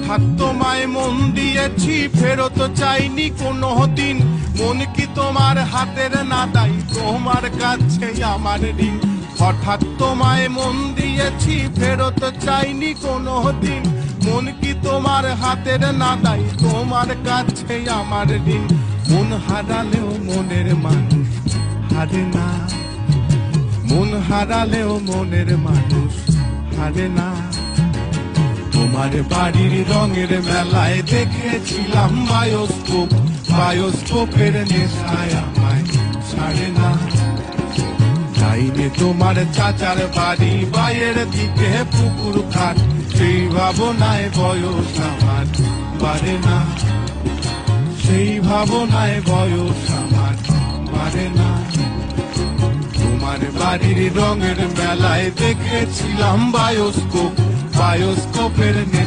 হঠাৎ তোমায় মন দিয়েছি, ফেরত চাইনি কোনো দিন। মন কি তোমার হাতের নাদাই, তোমার কাছে আমার ঋণ। হঠাৎ তোমায় মন দিয়েছি, ফেরত চাইনি কোনো দিন। মন কি তোমার হাতের নাদাই, তোমার কাছে আমার ঋণ। মন হারালেও মনের মানুষ হারে না, মন হারালেও মনের মানুষ হারে না। তোমার বাড়ির রঙের মেলায় দেখেছিলাম বায়োস্কোপ, বায়োস্কোপের নেশায় আমায় ছাড়ে না। যাইনি তোমার চাচার বাড়ি, বাইরের দিকে পুকুর ঘাট, সেই ভাবনায় বয়স আমার বাড়ে না, সেই ভাবনায় বয়স আমার বাড়ে না। তোমার বাড়ির রঙের মেলায় দেখেছিলাম বায়োস্কোপ, বায়োস্কোপের নেশায়